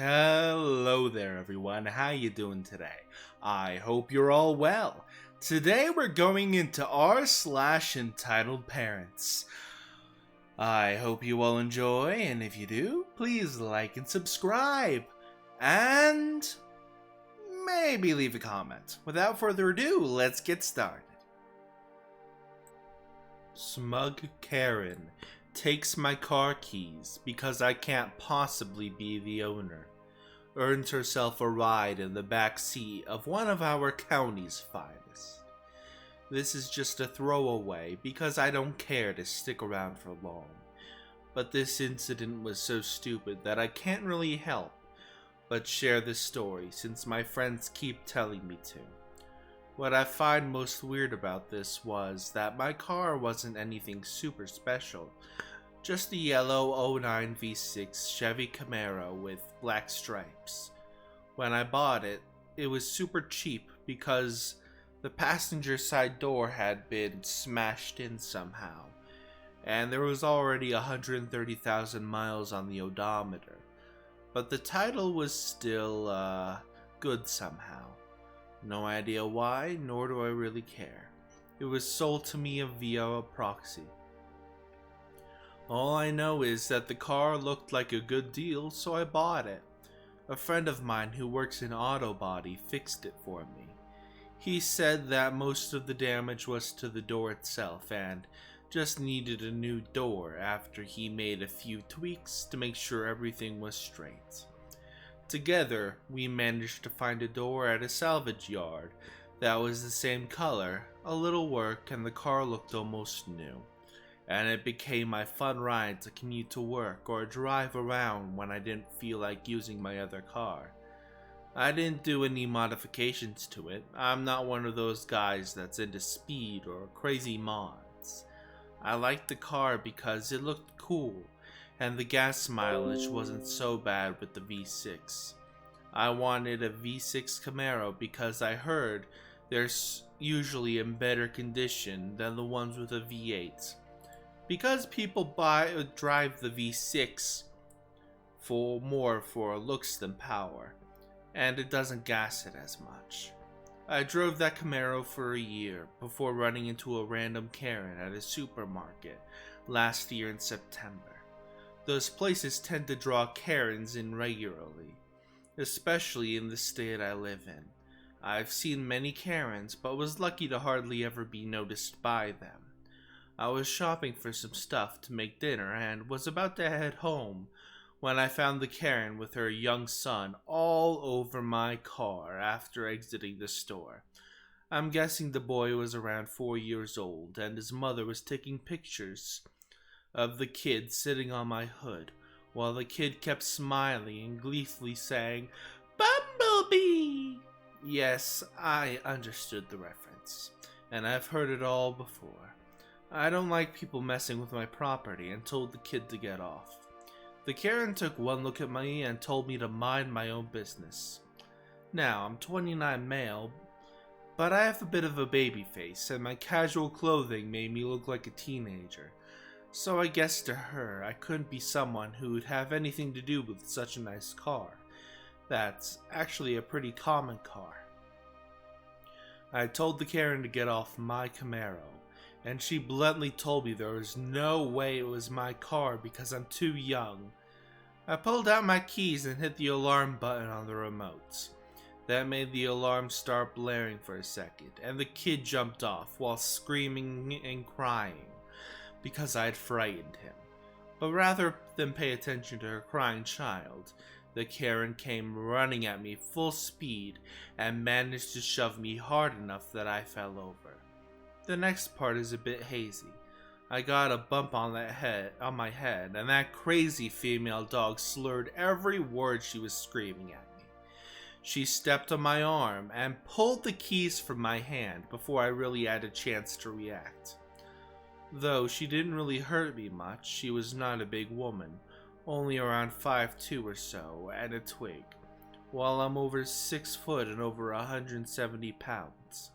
Hello there everyone, how you doing today? I hope you're all well. Today we're going into r/entitled parents. I hope you all enjoy, and if you do, please like and subscribe. And maybe leave a comment. Without further ado, let's get started. Smug Karen takes my car keys because I can't possibly be the owner. Earns herself a ride in the back seat of one of our county's finest. This is just a throwaway because I don't care to stick around for long. But this incident was so stupid that I can't really help but share this story since my friends keep telling me to. What I find most weird about this was that my car wasn't anything super special, just a yellow 09 V6 Chevy Camaro with black stripes. When I bought it, it was super cheap because the passenger side door had been smashed in somehow, and there was already 130,000 miles on the odometer, but the title was still, good somehow. No idea why, nor do I really care. It was sold to me via a proxy. All I know is that the car looked like a good deal, so I bought it. A friend of mine who works in auto body fixed it for me. He said that most of the damage was to the door itself and just needed a new door after he made a few tweaks to make sure everything was straight. Together, we managed to find a door at a salvage yard that was the same color, a little work, and the car looked almost new. And it became my fun ride to commute to work or drive around when I didn't feel like using my other car. I didn't do any modifications to it. I'm not one of those guys that's into speed or crazy mods. I liked the car because it looked cool, and the gas mileage wasn't so bad with the V6. I wanted a V6 Camaro because I heard they're usually in better condition than the ones with a V8. Because people drive the V6 for looks than power, and it doesn't gas it as much. I drove that Camaro for a year before running into a random Karen at a supermarket last year in September. Those places tend to draw Karens in regularly, especially in the state I live in. I've seen many Karens, but was lucky to hardly ever be noticed by them. I was shopping for some stuff to make dinner and was about to head home when I found the Karen with her young son all over my car after exiting the store. I'm guessing the boy was around 4 years old and his mother was taking pictures of the kid sitting on my hood, while the kid kept smiling and gleefully saying, "Bumblebee!" Yes, I understood the reference, and I've heard it all before. I don't like people messing with my property and told the kid to get off. The Karen took one look at me and told me to mind my own business. Now, I'm 29 male, but I have a bit of a baby face, and my casual clothing made me look like a teenager. So I guess to her, I couldn't be someone who would have anything to do with such a nice car. That's actually a pretty common car. I told the Karen to get off my Camaro, and she bluntly told me there was no way it was my car because I'm too young. I pulled out my keys and hit the alarm button on the remote. That made the alarm start blaring for a second, and the kid jumped off while screaming and crying because I'd frightened him. But rather than pay attention to her crying child, the Karen came running at me full speed and managed to shove me hard enough that I fell over. The next part is a bit hazy. I got a bump on my head, and that crazy female dog slurred every word she was screaming at me. She stepped on my arm and pulled the keys from my hand before I really had a chance to react. Though she didn't really hurt me much, she was not a big woman, only around 5'2" or so, and a twig, while I'm over 6 foot and over 170 pounds.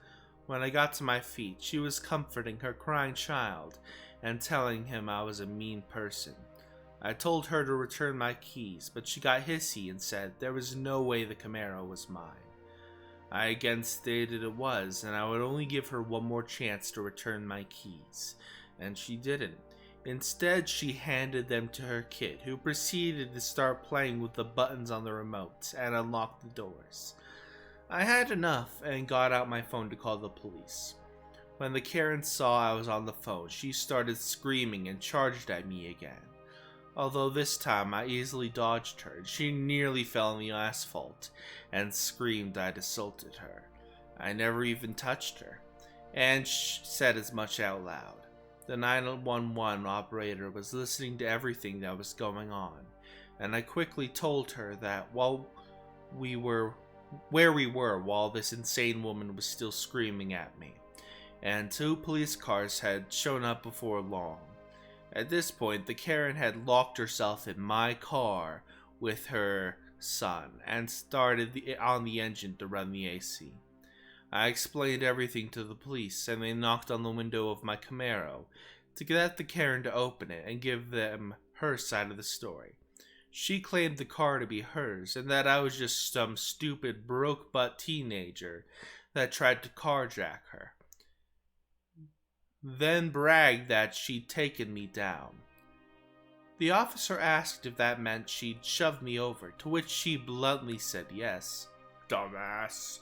When I got to my feet, she was comforting her crying child and telling him I was a mean person. I told her to return my keys, but she got hissy and said there was no way the Camaro was mine. I again stated it was, and I would only give her one more chance to return my keys, and she didn't. Instead, she handed them to her kid, who proceeded to start playing with the buttons on the remote and unlock the doors. I had enough and got out my phone to call the police. When the Karen saw I was on the phone, she started screaming and charged at me again. Although this time I easily dodged her, she nearly fell on the asphalt and screamed I'd assaulted her. I never even touched her, and said as much out loud. The 911 operator was listening to everything that was going on, and I quickly told her that where we were while this insane woman was still screaming at me, and 2 police cars had shown up before long. At this point, the Karen had locked herself in my car with her son and started on the engine to run the AC. I explained everything to the police, and they knocked on the window of my Camaro to get the Karen to open it and give them her side of the story. She claimed the car to be hers, and that I was just some stupid broke-butt teenager that tried to carjack her. Then bragged that she'd taken me down. The officer asked if that meant she'd shoved me over, to which she bluntly said yes. Dumbass.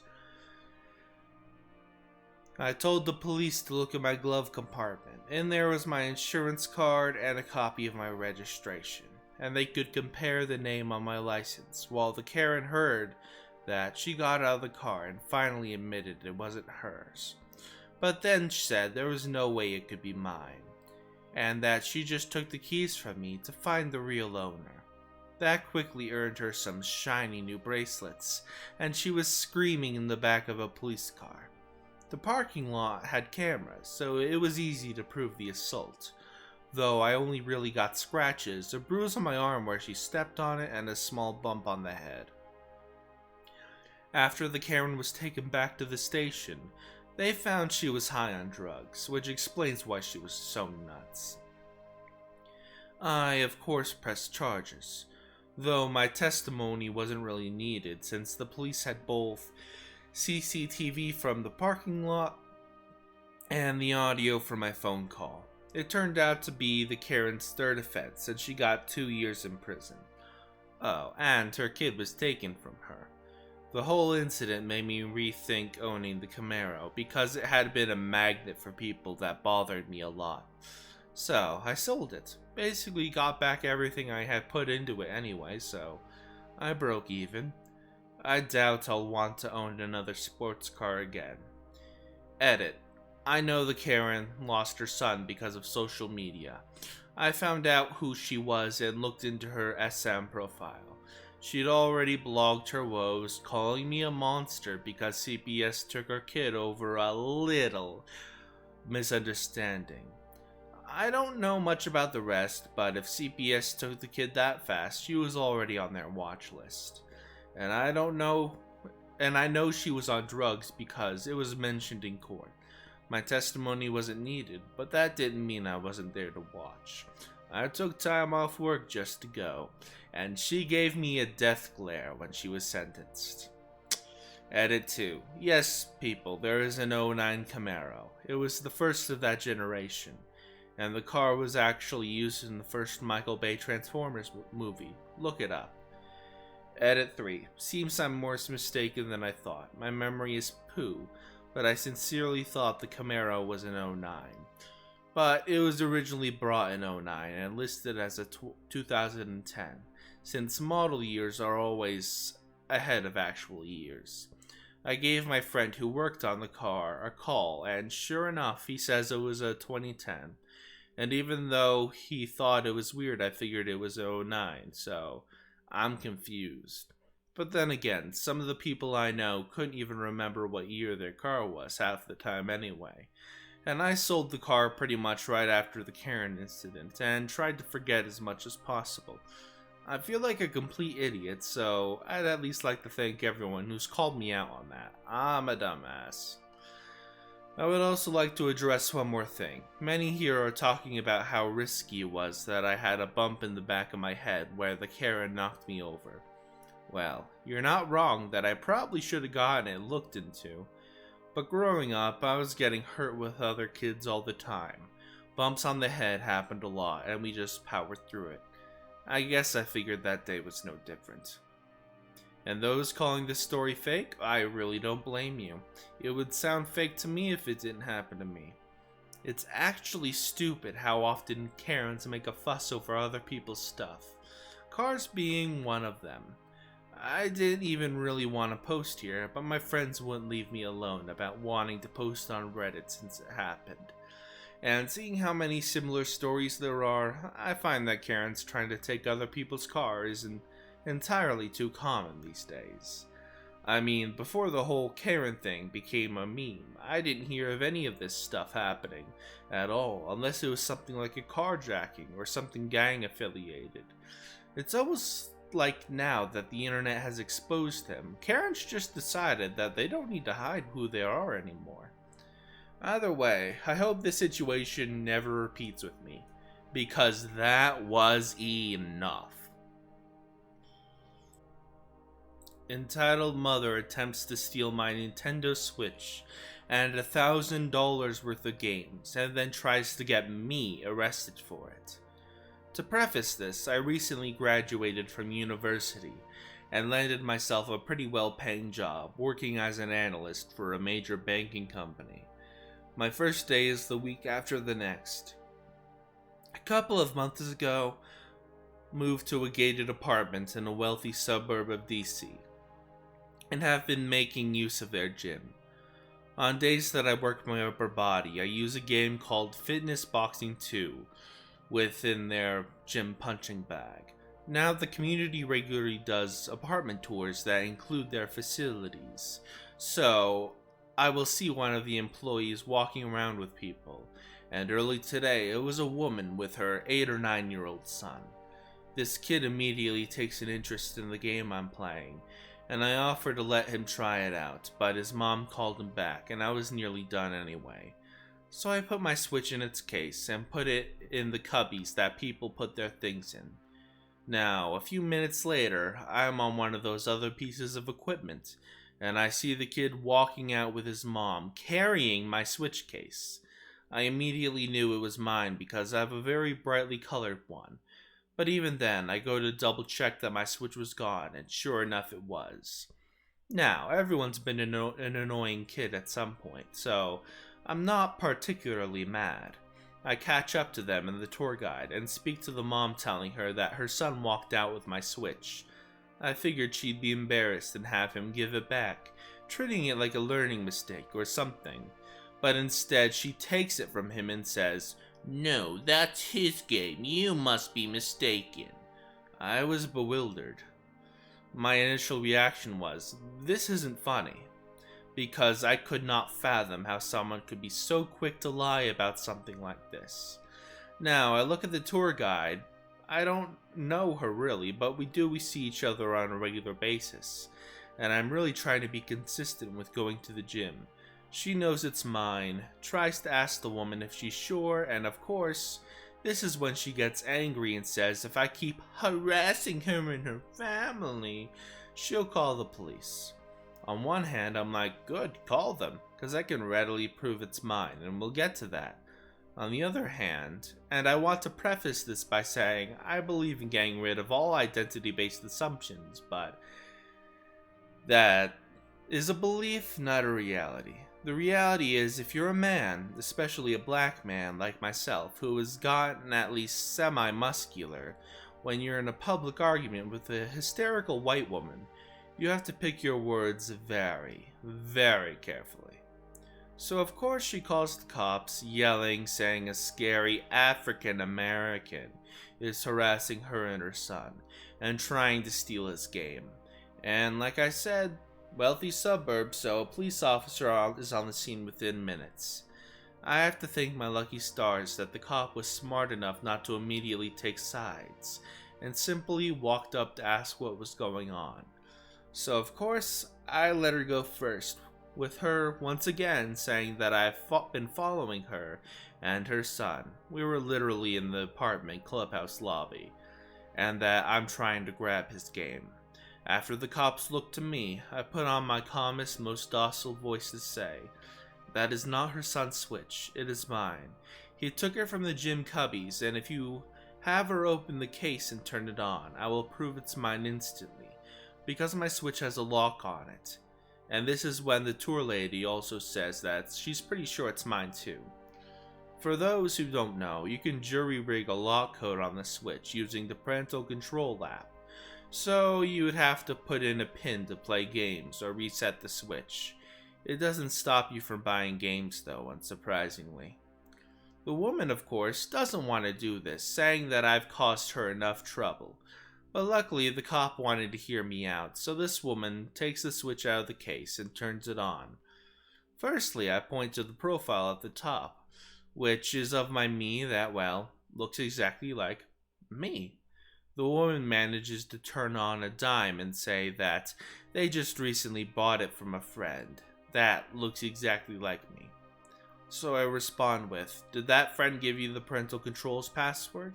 I told the police to look in my glove compartment, and there was my insurance card and a copy of my registration, and they could compare the name on my license, while the Karen heard that she got out of the car and finally admitted it wasn't hers. But then she said there was no way it could be mine, and that she just took the keys from me to find the real owner. That quickly earned her some shiny new bracelets, and she was screaming in the back of a police car. The parking lot had cameras, so it was easy to prove the assault, though I only really got scratches, a bruise on my arm where she stepped on it, and a small bump on the head. After the Karen was taken back to the station, they found she was high on drugs, which explains why she was so nuts. I, of course, pressed charges, though my testimony wasn't really needed since the police had both CCTV from the parking lot and the audio from my phone call. It turned out to be the Karen's 3rd offense, and she got 2 years in prison. Oh, and her kid was taken from her. The whole incident made me rethink owning the Camaro, because it had been a magnet for people that bothered me a lot. So, I sold it. Basically got back everything I had put into it anyway, so I broke even. I doubt I'll want to own another sports car again. Edit. I know the Karen lost her son because of social media. I found out who she was and looked into her SM profile. She'd already blogged her woes, calling me a monster because CPS took her kid over a little misunderstanding. I don't know much about the rest, but if CPS took the kid that fast, she was already on their watch list. And I know she was on drugs because it was mentioned in court. My testimony wasn't needed, but that didn't mean I wasn't there to watch. I took time off work just to go, and she gave me a death glare when she was sentenced. Edit 2. Yes, people, there is an '09 Camaro. It was the first of that generation, and the car was actually used in the first Michael Bay Transformers movie. Look it up. Edit 3. Seems I'm more mistaken than I thought. My memory is poo, but I sincerely thought the Camaro was an '09. But it was originally brought in '09 and listed as a 2010, since model years are always ahead of actual years. I gave my friend who worked on the car a call, and sure enough, he says it was a 2010. And even though he thought it was weird, I figured it was '09, so I'm confused. But then again, some of the people I know couldn't even remember what year their car was half the time anyway. And I sold the car pretty much right after the Karen incident, and tried to forget as much as possible. I feel like a complete idiot, so I'd at least like to thank everyone who's called me out on that. I'm a dumbass. I would also like to address one more thing. Many here are talking about how risky it was that I had a bump in the back of my head where the Karen knocked me over. Well, you're not wrong that I probably should have gotten it looked into. But growing up, I was getting hurt with other kids all the time. Bumps on the head happened a lot, and we just powered through it. I guess I figured that day was no different. And those calling this story fake, I really don't blame you. It would sound fake to me if it didn't happen to me. It's actually stupid how often Karens make a fuss over other people's stuff. Cars being one of them. I didn't even really want to post here, but my friends wouldn't leave me alone about wanting to post on Reddit since it happened. And seeing how many similar stories there are, I find that Karens trying to take other people's cars and entirely too common these days. I mean, before the whole Karen thing became a meme, I didn't hear of any of this stuff happening at all, unless it was something like a carjacking or something gang affiliated. It's almost like now that the internet has exposed them, Karens just decided that they don't need to hide who they are anymore. Either way, I hope this situation never repeats with me, because that was enough. Entitled mother attempts to steal my Nintendo Switch and $1,000 worth of games, and then tries to get me arrested for it. To preface this, I recently graduated from university and landed myself a pretty well-paying job working as an analyst for a major banking company. My first day is the week after the next. A couple of months ago, moved to a gated apartment in a wealthy suburb of DC, and have been making use of their gym. On days that I work my upper body, I use a game called Fitness Boxing 2 within their gym punching bag. Now the community regularly does apartment tours that include their facilities, so I will see one of the employees walking around with people, and early today it was a woman with her 8 or 9-year-old son. This kid immediately takes an interest in the game I'm playing, and I offered to let him try it out, but his mom called him back, and I was nearly done anyway. So I put my Switch in its case, and put it in the cubbies that people put their things in. Now, a few minutes later, I am on one of those other pieces of equipment, and I see the kid walking out with his mom, carrying my Switch case. I immediately knew it was mine because I have a very brightly colored one. But even then, I go to double check that my Switch was gone, and sure enough it was. Now, everyone's been an annoying kid at some point, so I'm not particularly mad. I catch up to them and the tour guide, and speak to the mom telling her that her son walked out with my Switch. I figured she'd be embarrassed and have him give it back, treating it like a learning mistake or something. But instead, she takes it from him and says, "No, that's his game. You must be mistaken." I was bewildered. My initial reaction was, this isn't funny, because I could not fathom how someone could be so quick to lie about something like this. Now, I look at the tour guide. I don't know her really, but we see each other on a regular basis, and I'm really trying to be consistent with going to the gym. She knows it's mine, tries to ask the woman if she's sure, and of course, this is when she gets angry and says if I keep harassing her and her family, she'll call the police. On one hand, I'm like, good, call them, because I can readily prove it's mine, and we'll get to that. On the other hand, and I want to preface this by saying I believe in getting rid of all identity-based assumptions, but that is a belief, not a reality. The reality is, if you're a man, especially a black man like myself, who has gotten at least semi-muscular, when you're in a public argument with a hysterical white woman, you have to pick your words very, very carefully. So of course she calls the cops, yelling, saying a scary African American is harassing her and her son, and trying to steal his game. And like I said, wealthy suburb, so a police officer is on the scene within minutes. I have to thank my lucky stars that the cop was smart enough not to immediately take sides, and simply walked up to ask what was going on. So of course, I let her go first with her once again saying that I've been following her and her son. We were literally in the apartment clubhouse lobby, and that I'm trying to grab his game. After the cops looked to me, I put on my calmest, most docile voice to say, "That is not her son's Switch, it is mine. He took it from the gym cubbies, and if you have her open the case and turn it on, I will prove it's mine instantly, because my Switch has a lock on it." And this is when the tour lady also says that she's pretty sure it's mine too. For those who don't know, you can jury-rig a lock code on the Switch using the parental control app. So you would have to put in a pin to play games or reset the Switch. It doesn't stop you from buying games though, unsurprisingly. The woman, of course, doesn't want to do this, saying that I've caused her enough trouble. But luckily, the cop wanted to hear me out, so this woman takes the Switch out of the case and turns it on. Firstly, I point to the profile at the top, which is of my me that, well, looks exactly like me. The woman manages to turn on a dime and say that they just recently bought it from a friend that looks exactly like me. So I respond with, "Did that friend give you the parental controls password?"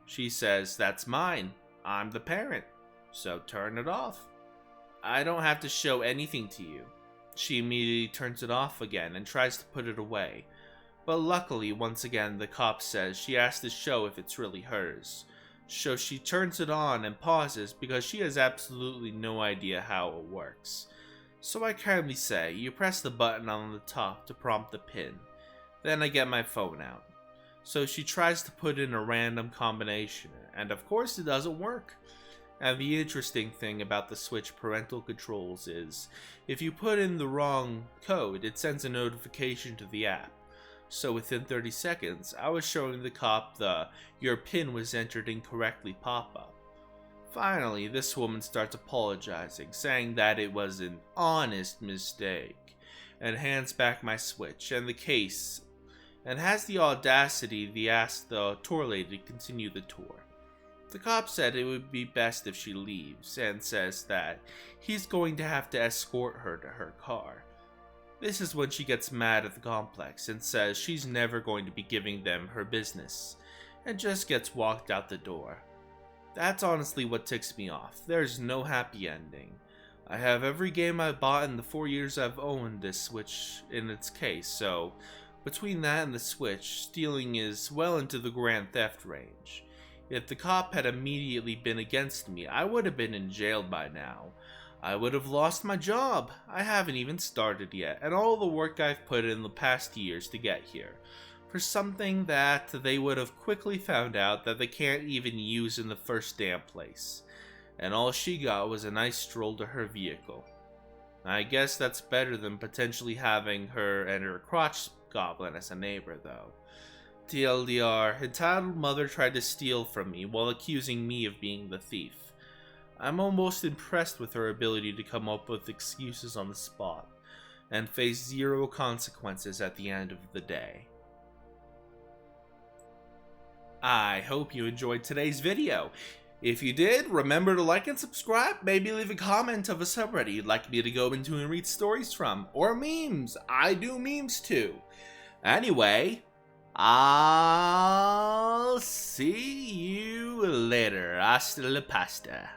She says, "That's mine. I'm the parent. So turn it off. I don't have to show anything to you." She immediately turns it off again and tries to put it away. But luckily, once again, the cop says she has to show if it's really hers. So she turns it on and pauses because she has absolutely no idea how it works. So I kindly say, "You press the button on the top to prompt the pin." Then I get my phone out. So she tries to put in a random combination, and of course it doesn't work. And the interesting thing about the Switch parental controls is, if you put in the wrong code, it sends a notification to the app. So within 30 seconds, I was showing the cop the "your PIN was entered incorrectly" pop-up. Finally, this woman starts apologizing, saying that it was an honest mistake, and hands back my Switch and the case, and has the audacity to ask the tour lady to continue the tour. The cop said it would be best if she leaves, and says that he's going to have to escort her to her car. This is when she gets mad at the complex and says she's never going to be giving them her business, and just gets walked out the door. That's honestly what ticks me off. There's no happy ending. I have every game I've bought in the 4 years I've owned this Switch in its case, so between that and the Switch, stealing is well into the grand theft range. If the cop had immediately been against me, I would have been in jail by now. I would have lost my job. I haven't even started yet, and all the work I've put in the past years to get here, for something that they would have quickly found out that they can't even use in the first damn place. And all she got was a nice stroll to her vehicle. I guess that's better than potentially having her and her crotch goblin as a neighbor, though. TLDR, entitled mother tried to steal from me while accusing me of being the thief. I'm almost impressed with her ability to come up with excuses on the spot, and face zero consequences at the end of the day. I hope you enjoyed today's video. If you did, remember to like and subscribe, maybe leave a comment of a subreddit you'd like me to go into and read stories from, or memes. I do memes too. Anyway, I'll see you later. Hasta la pasta.